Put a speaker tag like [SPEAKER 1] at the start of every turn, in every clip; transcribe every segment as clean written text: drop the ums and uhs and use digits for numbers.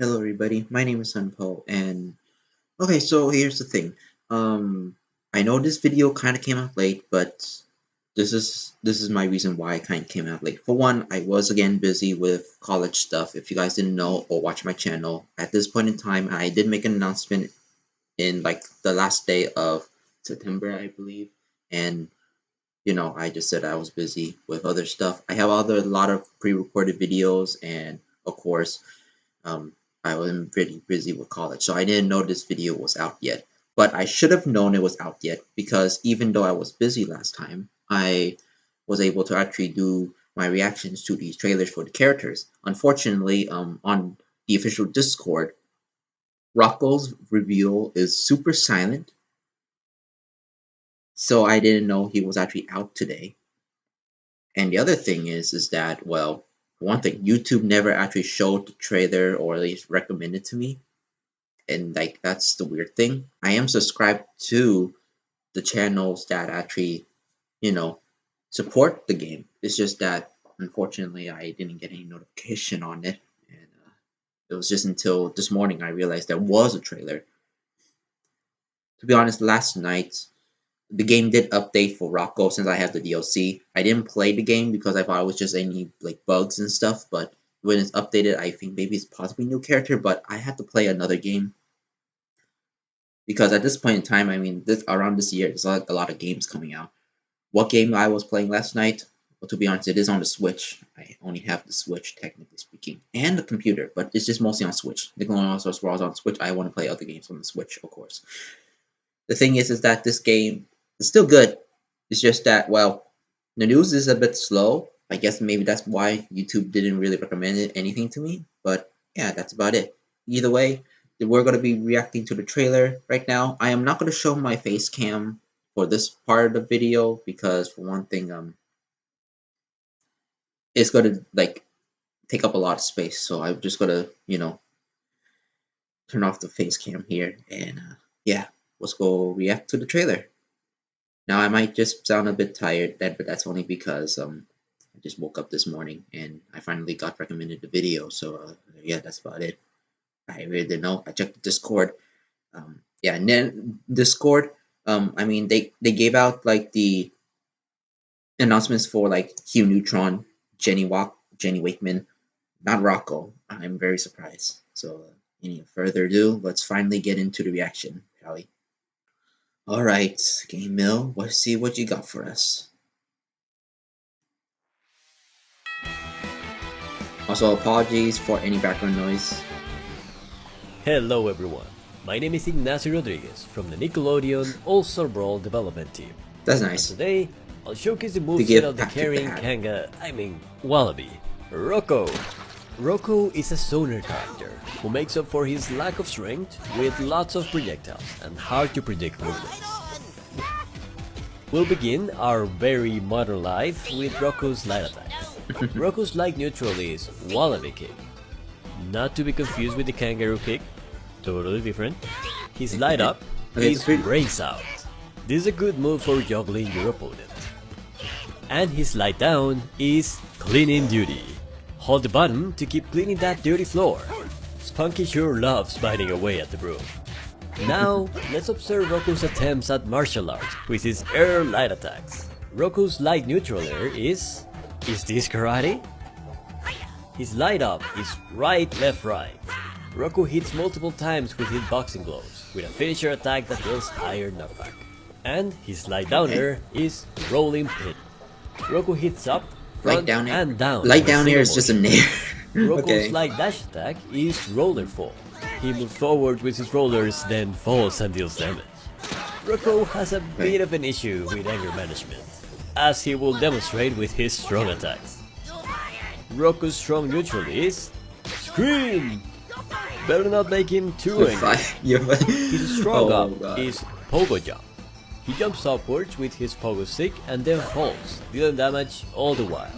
[SPEAKER 1] Hello, everybody. My name is Sunpo, and okay, so here's the thing. Um, I know this video kind of came out late, but this is my reason why it kind of came out late. For one, I was again busy with college stuff. If you guys didn't know or watch my channel, at this point in time, I did make an announcement in like the last day of September, I believe, and I just said I was busy with other stuff. I have a lot of pre-recorded videos, and of course um, I was pretty busy with college, so I didn't know this video was out yet. But I should have known it was out yet because even though I was busy last time, I was able to actually do my reactions to these trailers for the characters. Unfortunately, on the official Discord, Rocko's reveal is super silent, so I didn't know he was actually out today. And the other thing is that, well, one thing, YouTube never actually showed the trailer or at least recommended to me, and like that's the weird thing. I am subscribed to the channels that actually, you know, support the game. It's just that unfortunately I didn't get any notification on it, and it was just until this morning I realized there was a trailer. To be honest, last night the game did update for Rocko since I have the DLC. I didn't play the game because I thought it was just any like bugs and stuff, but when it's updated, I think maybe it's possibly a new character, but I had to play another game because at this point in time, I mean, this around this year, there's like a lot of games coming out. What game I was playing last night? Well, to be honest, it is on the Switch. I only have the Switch, technically speaking, and the computer, but it's just mostly on Switch. Nickelodeon also Brawl's on Switch. I want to play other games on the Switch, of course. The thing is that this game is still good. It's just that, well, the news is a bit slow. I guess maybe that's why YouTube didn't really recommend anything to me. But yeah, that's about it. Either way, we're going to be reacting to the trailer right now. I am not going to show my face cam for this part of the video because, for one thing, it's going to like take up a lot of space. So I'm just going to, turn off the face cam here, and yeah, let's go react to the trailer. Now I might just sound a bit tired, but that's only because I just woke up this morning and I finally got recommended the video. So yeah, that's about it. I really didn't know. I checked the Discord. Yeah, and then Discord. I mean they gave out like the announcements for like Hugh Neutron, Jenny Wakeman, not Rocko. I'm very surprised. So any further ado, let's finally get into the reaction, shall we? All right, Game Mill. Let's see what you got for us. Also, apologies for any background noise.
[SPEAKER 2] Hello everyone, my name is Ignacio Rodriguez from the Nickelodeon All-Star Brawl development team.
[SPEAKER 1] That's
[SPEAKER 2] And
[SPEAKER 1] nice.
[SPEAKER 2] today, I'll showcase the moveset of the carrying wallaby, Rocko. Rocko is a stoner character who makes up for his lack of strength with lots of projectiles and hard to predict movements. We'll begin our very modern life with Rocko's light attack. Rocko's light neutral is Wallaby Kick. Not to be confused with the kangaroo kick, totally different. His light up is Race Out. This is a good move for juggling your opponent. And his light down is Cleaning Duty. Hold the button to keep cleaning that dirty floor. Spunky sure loves biting away at the broom. Now, let's observe Rocko's attempts at martial arts with his air light attacks. Rocko's light neutral air is this karate? His light up is right, left, right. Rocko hits multiple times with his boxing gloves, with a finisher attack that deals iron knockback. And his light down air is rolling pin. Rocko hits up, front, and down.
[SPEAKER 1] Light down air is just a nair.
[SPEAKER 2] Rocko's light dash attack is roller fall. He moves forward with his rollers, then falls and deals damage. Rocko has a bit of an issue with anger management, as he will demonstrate with his strong attacks. Rocko's strong neutral is Scream! Better not make him too angry. His strong up is Pogo Jump. He jumps upwards with his pogo stick and then falls, dealing damage all the while.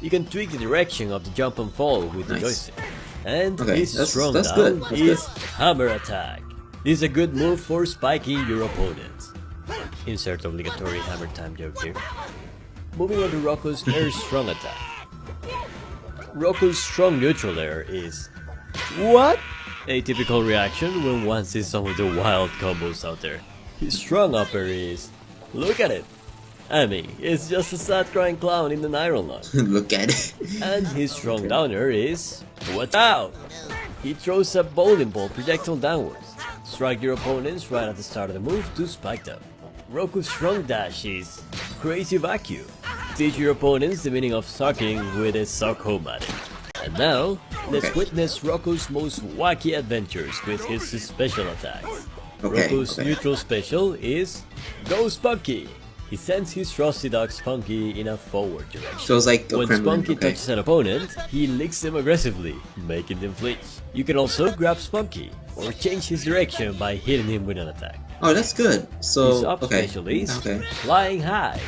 [SPEAKER 2] You can tweak the direction of the jump and fall with the joystick. And his strong down is Hammer Attack. This is a good move for spiking your opponent. Insert obligatory hammer time joke here. Moving on to Rocko's air strong attack. Rocko's strong neutral air is What? A typical reaction when one sees some of the wild combos out there. His strong upper is... Look at it! I mean, it's just a sad crying clown in an iron lung.
[SPEAKER 1] Look at it.
[SPEAKER 2] And his strong
[SPEAKER 1] Okay.
[SPEAKER 2] downer is... Watch out! He throws a bowling ball projectile downwards. Strike your opponents right at the start of the move to spike them. Rocko's strong dash is... Crazy Vacuum. Teach your opponents the meaning of sucking with a suck-o-matic. And now, let's
[SPEAKER 1] Okay.
[SPEAKER 2] witness Rocko's most wacky adventures with his special attacks.
[SPEAKER 1] Okay,
[SPEAKER 2] Rocko's
[SPEAKER 1] okay.
[SPEAKER 2] neutral special is Go Spunky! He sends his trusty dog Spunky in a forward direction.
[SPEAKER 1] So it's like a
[SPEAKER 2] When
[SPEAKER 1] Kremlin.
[SPEAKER 2] Spunky
[SPEAKER 1] Okay.
[SPEAKER 2] touches an opponent, he licks them aggressively, making them flinch. You can also grab Spunky, or change his direction by hitting him with an attack.
[SPEAKER 1] Oh, that's good.
[SPEAKER 2] His
[SPEAKER 1] So
[SPEAKER 2] up
[SPEAKER 1] okay.
[SPEAKER 2] special is
[SPEAKER 1] Okay.
[SPEAKER 2] Flying High.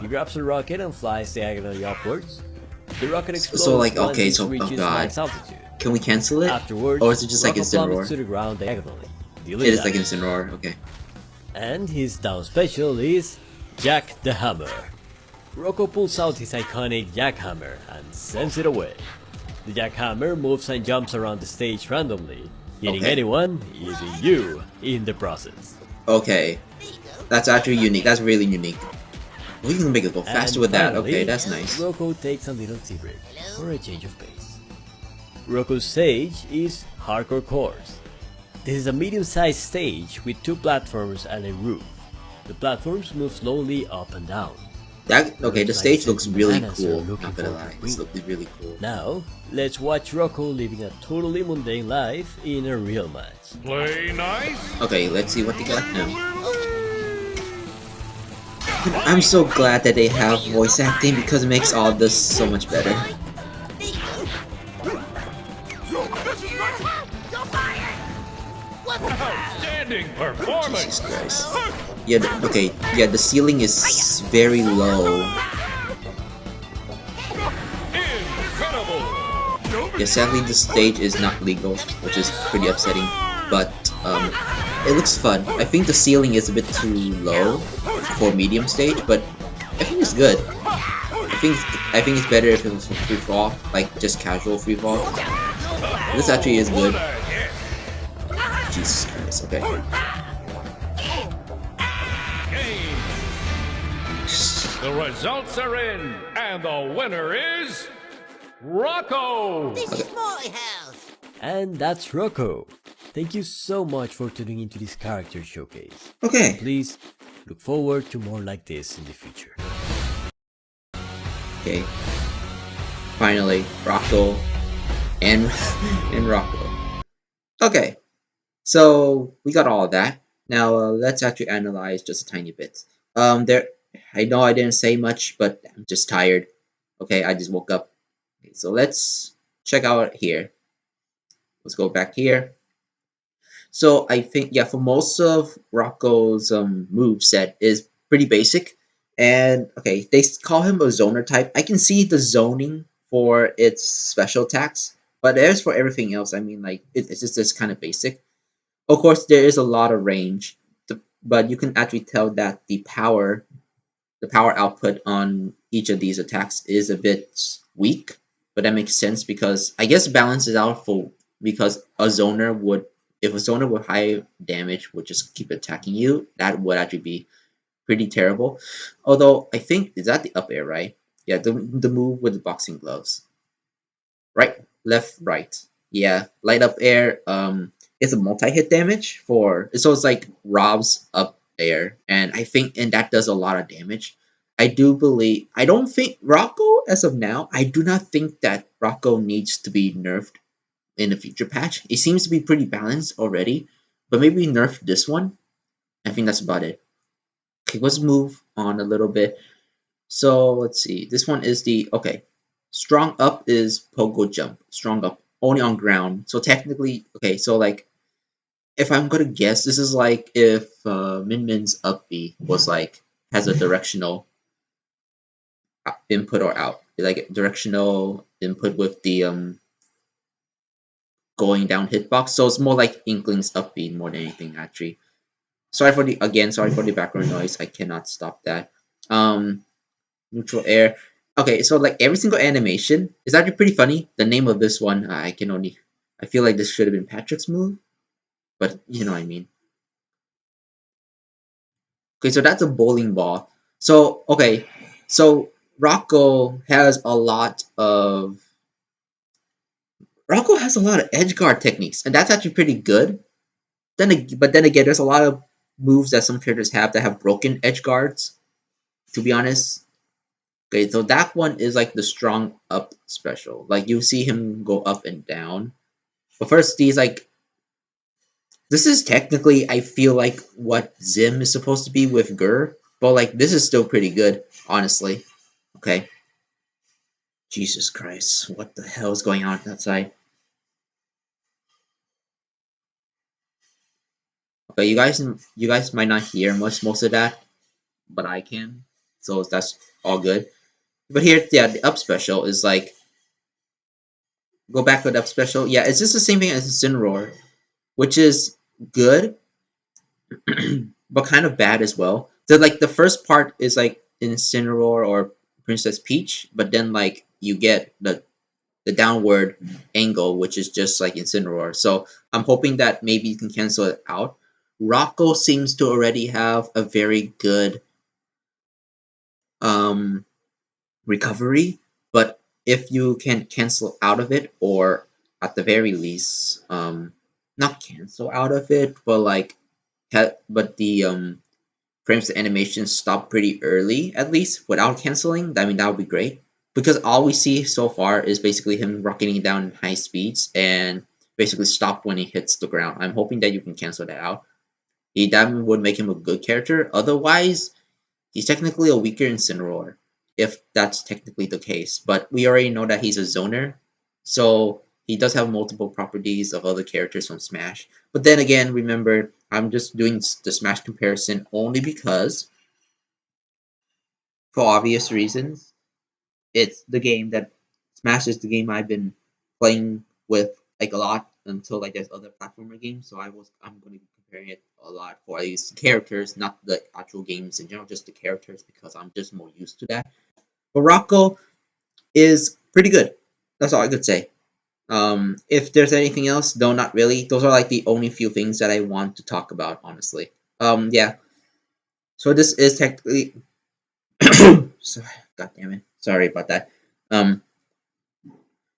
[SPEAKER 2] He grabs a rocket and flies diagonally upwards. The rocket explodes
[SPEAKER 1] like,
[SPEAKER 2] once
[SPEAKER 1] okay,
[SPEAKER 2] it
[SPEAKER 1] so- oh
[SPEAKER 2] reaches
[SPEAKER 1] God.
[SPEAKER 2] max altitude.
[SPEAKER 1] Can we cancel it?
[SPEAKER 2] Afterwards,
[SPEAKER 1] Or is it just like
[SPEAKER 2] Rocko
[SPEAKER 1] instant roar?
[SPEAKER 2] plummets to the ground diagonally.
[SPEAKER 1] It is like instant roar. Okay.
[SPEAKER 2] And his down special is Jack the Hammer. Rocko pulls out his iconic jackhammer and sends it away. The jackhammer moves and jumps around the stage randomly, hitting
[SPEAKER 1] Okay.
[SPEAKER 2] anyone, even you, in the process.
[SPEAKER 1] Okay. That's actually unique. That's really unique. We can make it go faster
[SPEAKER 2] And
[SPEAKER 1] with that.
[SPEAKER 2] finally,
[SPEAKER 1] Okay, that's nice.
[SPEAKER 2] Rocko takes a little tea break for a change of pace. Rocko's stage is Hardcore Course. This is a medium-sized stage with two platforms and a roof. The platforms move slowly up and down.
[SPEAKER 1] Okay, the stage looks really
[SPEAKER 2] Bananas are
[SPEAKER 1] cool.
[SPEAKER 2] looking
[SPEAKER 1] Not gonna
[SPEAKER 2] for
[SPEAKER 1] lie,
[SPEAKER 2] the
[SPEAKER 1] it's
[SPEAKER 2] queen.
[SPEAKER 1] looking really cool.
[SPEAKER 2] Now, let's watch Rocko living a totally mundane life in a real match.
[SPEAKER 3] Play nice.
[SPEAKER 1] Okay, let's see what they got now. I'm so glad that they have voice acting because it makes all this so much better.
[SPEAKER 3] Outstanding performance.
[SPEAKER 1] Jesus Christ. Yeah, okay, yeah, the ceiling is very low.
[SPEAKER 3] Incredible.
[SPEAKER 1] Yeah, sadly the stage is not legal, which is pretty upsetting. But it looks fun. I think the ceiling is a bit too low for medium stage, but I think it's good. I think it's better if it was free fall, like just casual free fall. This actually is good.
[SPEAKER 3] What a hit.
[SPEAKER 1] Jesus Christ. Okay.
[SPEAKER 3] Game. The results are in, and the winner is Rocko.
[SPEAKER 4] This is my house.
[SPEAKER 2] And that's Rocko. Thank you so much for tuning into this character showcase.
[SPEAKER 1] Okay.
[SPEAKER 2] Please look forward to more like this in the future.
[SPEAKER 1] Okay. Finally, Rocko and and Rocko. Okay. So we got all of that. Now let's actually analyze just a tiny bit. I know I didn't say much, but I'm just tired. Okay, I just woke up. Okay, so let's check out here. Let's go back here. So I think, yeah, for most of Rocko's move set is pretty basic. And okay, they call him a zoner type. I can see the zoning for its special attacks, but as for everything else, I mean, like it's just kind of basic. Of course, there is a lot of range, but you can actually tell that the power output on each of these attacks is a bit weak. But that makes sense because I guess it balances out for because a zoner would if a zoner with high damage would just keep attacking you, that would actually be pretty terrible. Although I think is that the up air, right? Yeah, the move with the boxing gloves. Right, left, right. Yeah, light up air. It's a multi-hit damage for so it's like Rob's up air, and I think and that does a lot of damage. I don't think Rocko as of now. I do not think that Rocko needs to be nerfed in a future patch. It seems to be pretty balanced already, but maybe nerf this one. I think that's about it. Okay, let's move on a little bit. So let's see. This one is the okay. Strong up is pogo jump. Strong up only on ground. So technically, okay. So like, if I'm gonna guess, this is like if Min Min's up B was like has a directional input or out, like directional input with the going down hitbox. So it's more like Inkling's up B more than anything actually. Sorry for the background noise. I cannot stop that. Neutral air. Okay, so like every single animation is actually pretty funny. The name of this one, I can only I feel like this should have been Patrick's move, but you know what I mean. Okay, so that's a bowling ball. So okay, so Rocko has a lot of edge guard techniques, and that's actually pretty good. But then again, there's a lot of moves that some characters have that have broken edge guards. To be honest, okay, so that one is like the strong up special. Like you see him go up and down. But first, these like this is technically I feel like what Zim is supposed to be with Gur, but like this is still pretty good, honestly. Okay. Jesus Christ, what the hell is going on outside? Okay, you guys might not hear most of that, but I can, so that's all good. But here, yeah, the up special is like go back to the up special. Yeah, it's just the same thing as Incineroar, which is good, but kind of bad as well. So like the first part is like Incineroar or Princess Peach, but then like you get the downward angle, which is just like Incineroar. So I'm hoping that maybe you can cancel it out. Rocko seems to already have a very good um, recovery, but if you can cancel out of it, or at the very least, not cancel out of it, but like, but the frames of animation stop pretty early, at least without canceling. I mean, that would be great because all we see so far is basically him rocketing down in high speeds and basically stop when he hits the ground. I'm hoping that you can cancel that out. That would make him a good character. Otherwise, he's technically a weaker Incineroar, if that's technically the case. But we already know that he's a zoner, so he does have multiple properties of other characters from Smash. But then again, remember, I'm just doing the Smash comparison only because, for obvious reasons, it's the game that Smash is the game I've been playing with like a lot until like there's other platformer games. So I'm going to be comparing it a lot for these characters, not the actual games in general, just the characters because I'm just more used to that. But Rocko is pretty good. That's all I could say. If there's anything else, though, not really. Those are like the only few things that I want to talk about, honestly. Yeah. So this is technically. Sorry, God damn it. Sorry about that. Um,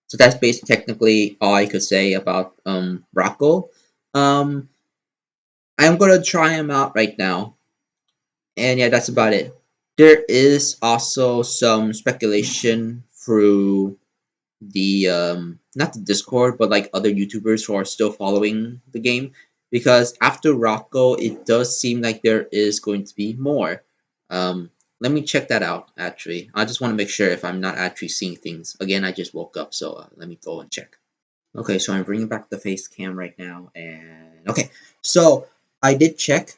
[SPEAKER 1] So that's basically technically all I could say about Rocko. Um, I'm gonna try him out right now, and yeah, that's about it. There is also some speculation through the not the Discord, but like other YouTubers who are still following the game, because after Rocko, it does seem like there is going to be more. Let me check that out. Actually, I just want to make sure if I'm not actually seeing things. Again, I just woke up, so let me go and check. Okay, so I'm bringing back the face cam right now, and okay, so I did check.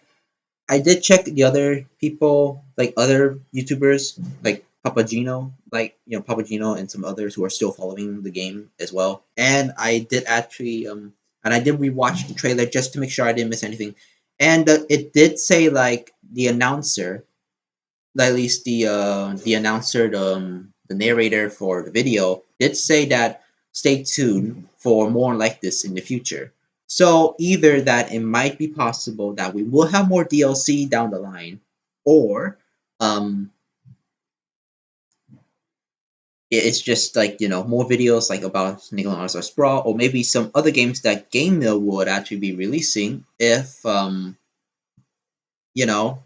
[SPEAKER 1] I did check the other people, like other YouTubers, like Papagino, Papagino and some others who are still following the game as well. And I did actually, and I did rewatch the trailer just to make sure I didn't miss anything. And it did say like the announcer, at least the announcer, the narrator for the video did say that stay tuned for more like this in the future. So either that it might be possible that we will have more DLC down the line, or um, it's just like more videos like about Nickelodeon Brawl, or maybe some other games that Game Mill would actually be releasing if you know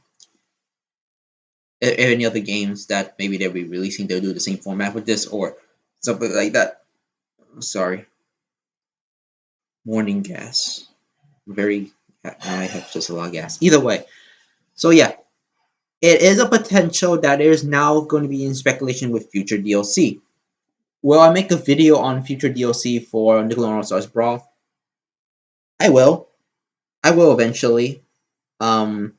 [SPEAKER 1] any other games that maybe they'll be releasing, they'll do the same format with this or something like that. Sorry, morning gas. Very, I have just a lot of gas. Either way, so yeah, it is a potential that is now going to be in speculation with future DLC. Will I make a video on future DLC for Nickelodeon Stars Brawl? I will. I will eventually. Um,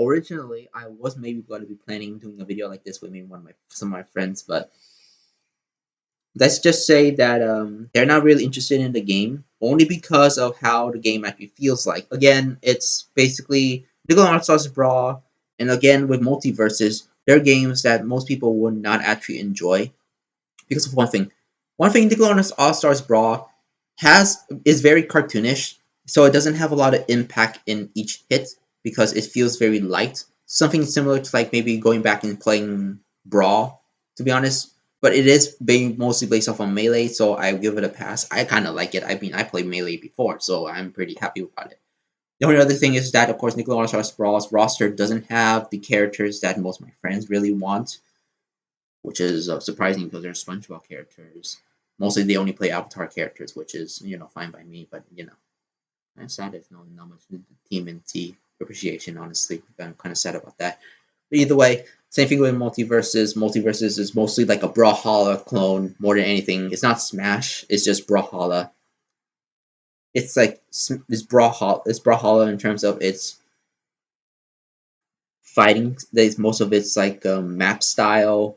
[SPEAKER 1] Originally, I was maybe going to be planning doing a video like this with maybe some of my friends, but let's just say that they're not really interested in the game only because of how the game actually feels like. Again, it's basically Nickelodeon Stars Brawl, and again with multiverses, they're games that most people would not actually enjoy because of one thing. One thing, Nickelodeon All Stars Brawl is very cartoonish, so it doesn't have a lot of impact in each hit because it feels very light. Something similar to like maybe going back and playing Brawl, to be honest. But it is being mostly based off on Melee, so I give it a pass. I kind of like it. I mean, I played Melee before, so I'm pretty happy about it. The only other thing is that, of course, Nickelodeon Brawl's roster doesn't have the characters that most of my friends really want, which is surprising because they're SpongeBob characters. Mostly they only play Avatar characters, which is, fine by me, but, I'm sad there's not much TMNT appreciation, honestly. I'm kind of sad about that. But either way, same thing with Multiverses. Multiverses is mostly like a Brawlhalla clone more than anything. It's not Smash, it's just Brawlhalla. It's like, it's Brawlhalla in terms of its fighting. There's most of it's like map style,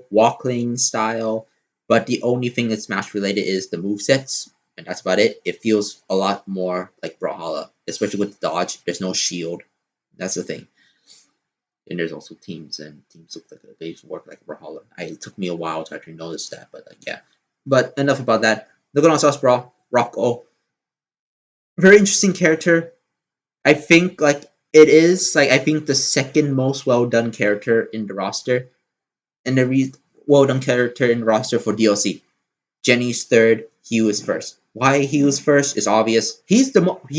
[SPEAKER 1] walkling style. But the only thing that's Smash related is the movesets, and that's about it. It feels a lot more like Brawlhalla, especially with the dodge. There's no shield. That's the thing. And there's also teams, and teams look like they work like Brawlhalla. It took me a while to actually notice that, but yeah. But enough about that. Nickelodeon Sauce Brawl, Rocko. Very interesting character. I think it is I think the second most well done character in the roster, and the well done character in the roster for DLC. Jenny's third, Hugh is first. Why Hugh is first is obvious. He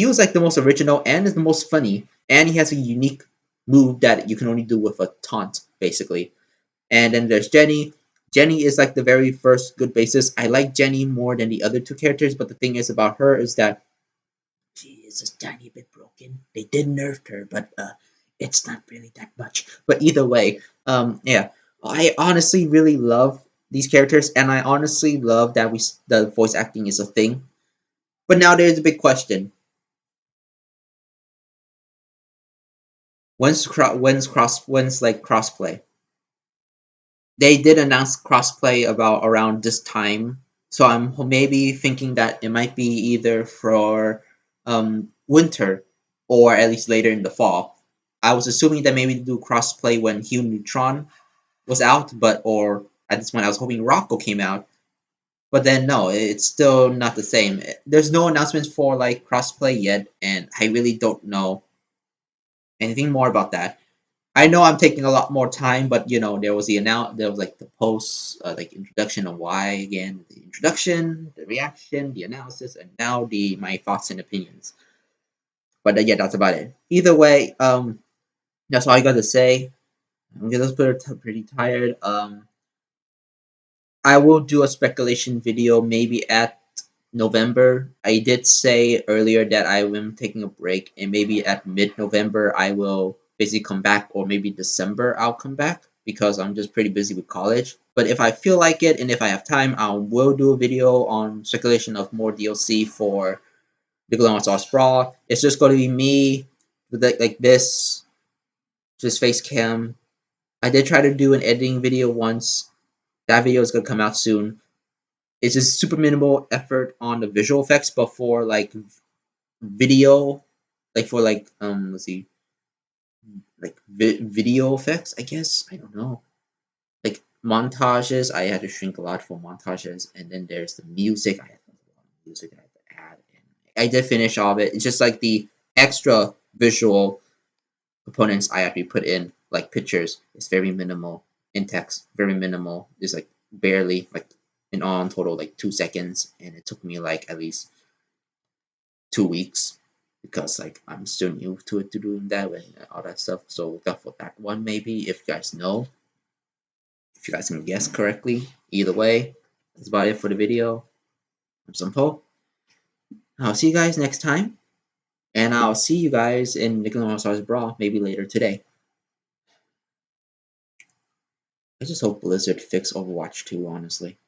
[SPEAKER 1] was like the most original and is the most funny, and he has a unique move that you can only do with a taunt basically. And then there's Jenny. Jenny is like the very first good basis. I like Jenny more than the other two characters, but the thing is about her is that she is a tiny bit broken. They did nerf her, but it's not really that much. But either way, yeah, I honestly really love these characters, and I honestly love that the voice acting is a thing. But now there's a big question: when's like crossplay? They did announce crossplay about around this time, so I'm maybe thinking that it might be either for winter or at least later in the fall. I was assuming that maybe do crossplay when Hue Neutron was out, but or at this point I was hoping Rocko came out, but then no, it's still not the same. There's no announcements for like crossplay yet, and I really don't know anything more about that. I know I'm taking a lot more time, but there was there was like the post, like introduction of why again, the introduction, the reaction, the analysis, and now the my thoughts and opinions. But yeah, that's about it. Either way, that's all I got to say. I'm just pretty tired. I will do a speculation video maybe at November. I did say earlier that I am taking a break, and maybe at mid-November I will basically come back, or maybe December I'll come back because I'm just pretty busy with college. But if I feel like it and if I have time, I will do a video on speculation of more DLC for Nickelodeon Sauce Brawl. It's just going to be me with like this, just face cam. I did try to do an editing video once. That video is going to come out soon. It's just super minimal effort on the visual effects, but for like video, like for like let's see, like video effects, I guess. I don't know. Like montages, I had to shrink a lot for montages, and then there's the music. I had a lot of music I had to add, and I did finish all of it. It's just like the extra visual components I actually put in, like pictures. It's very minimal in text, very minimal. It's like barely like in all in total like 2 seconds, and it took me like at least 2 weeks because like I'm still new to it to doing that and all that stuff. So look out for that one maybe if you guys know, if you guys can guess correctly. Either way, that's about it for the video. I'm Sampo. I'll see you guys next time, and I'll see you guys in Nickelodeon Stars Brawl maybe later today. I just hope Blizzard fix Overwatch 2, honestly.